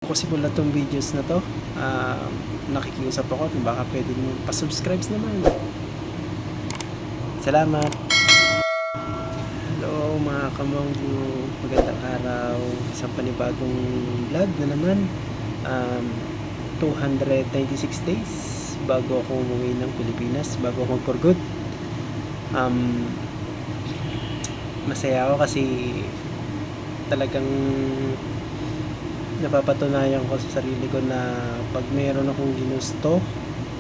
Ako simula tong videos na to, nakikiusap ako kung baka pwede mo pa-subscribe naman. Salamat. Hello mga kamanggu, magandang araw. Isang panibagong vlog na naman. 296 days bago ako umuwi ng Pilipinas, bago ako for good. Masaya ako kasi talagang napapatunayan ko sa sarili ko na pag meron akong ginusto,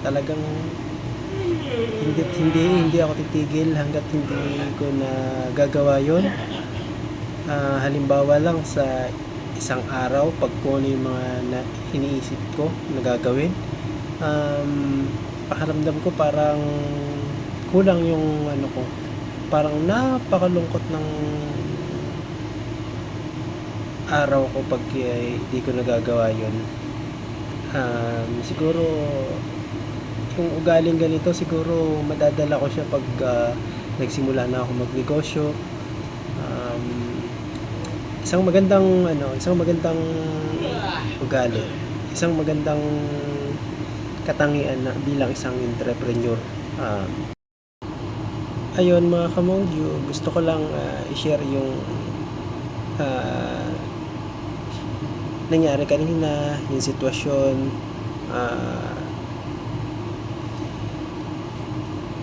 talagang hindi ako titigil hanggat hindi ko na gagawa yon. Halimbawa lang sa isang araw, pag po ano yung mga iniisip ko na gagawin, pakiramdam ko parang kulang yung ano ko, parang napakalungkot ng araw ko pag hindi ko nagagawa yun. Siguro yung ugaling ganito, siguro madadala ko siya pag nagsimula na ako magnegosyo. Isang magandang ugali, isang magandang katangian na bilang isang entrepreneur. Ayun mga kamongyu, gusto ko lang i-share yung nangyari kanina, yung sitwasyon.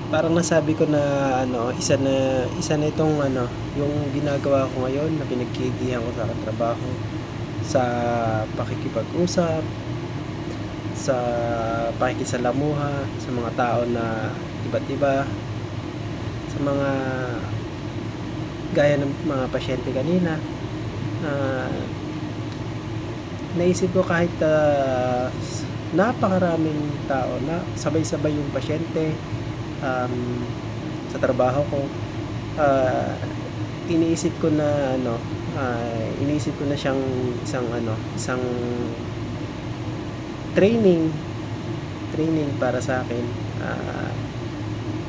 Parang nasabi ko na isa na itong yung ginagawa ko ngayon na pinagkikihan ko sa trabaho, sa pakikipag-usap, sa pakikisalamuha sa mga tao na iba't iba, sa mga gaya ng mga pasyente kanina. Naisip ko kahit napakaraming tao na sabay-sabay yung pasyente sa trabaho ko, iniisip ko na siyang isang training para sa akin,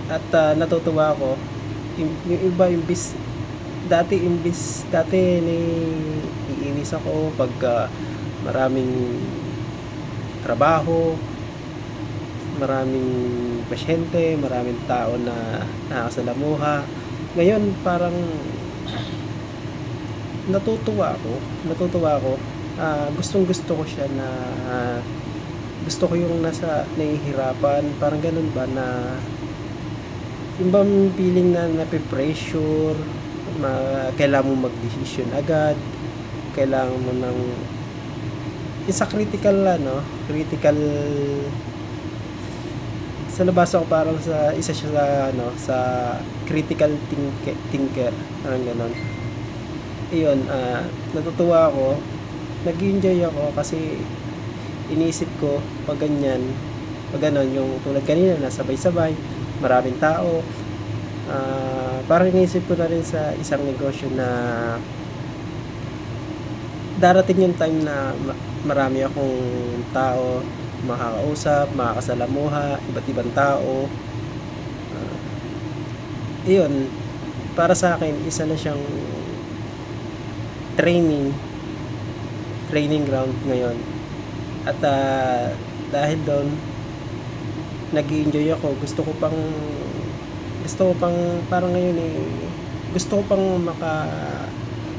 at natutuwa ako. Yung iba, dati iinis ako pag maraming trabaho, maraming pasyente, maraming tao na nakakasalamuha. Ngayon parang natutuwa ako. Gustong-gusto ko siya na gusto ko yung nasa nahihirapan, parang ganun ba, na yung bang feeling na nape-pressure, kailangan mo mag-decision agad, kailangan mo ng isa critical sa labas ako, parang sa isa siya sa critical thinker, parang ganon. Iyon, natutuwa ako, nag-enjoy ako kasi iniisip ko pag ganon, yung tulad kanina na sabay-sabay, maraming tao, parang iniisip ko na rin sa isang negosyo na darating yung time na marami akong tao makakausap, makakasalamuha, iba't ibang tao. Iyon, para sa akin, isa na siyang training ground ngayon. At dahil doon, nag-enjoy ako. Gusto ko pang parang ngayon gusto ko pang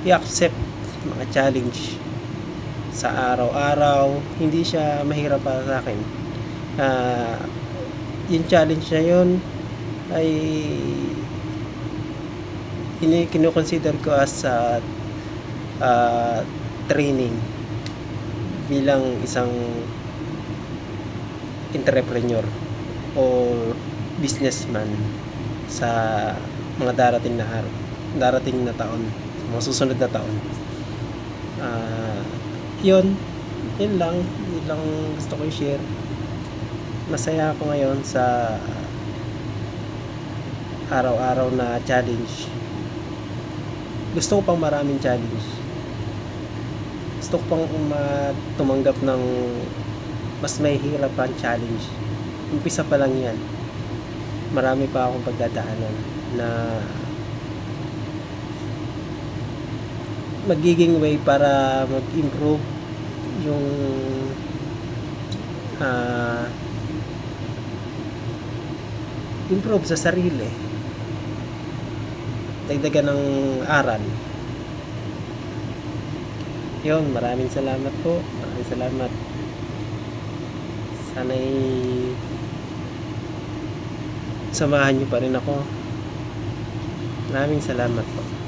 i-accept mga challenge sa araw-araw. Hindi siya mahirap para sa akin. Yung challenge na yun ay kino-consider ko as training bilang isang entrepreneur o businessman sa mga darating na taon, mga susunod na taon. Yun lang gusto ko i-share. Masaya ako ngayon sa araw-araw na challenge. Gusto ko pang maraming challenge. Gusto ko pang tumanggap ng mas mahihirap pang challenge. Umpisa pa lang yan. Marami pa akong pagdadaanan na magiging way para mag-improve yung ah, improve sa sarili, dagdagan ng aral. Yun, maraming salamat po, maraming salamat. Sana'y samahan niyo pa rin ako. Maraming salamat po.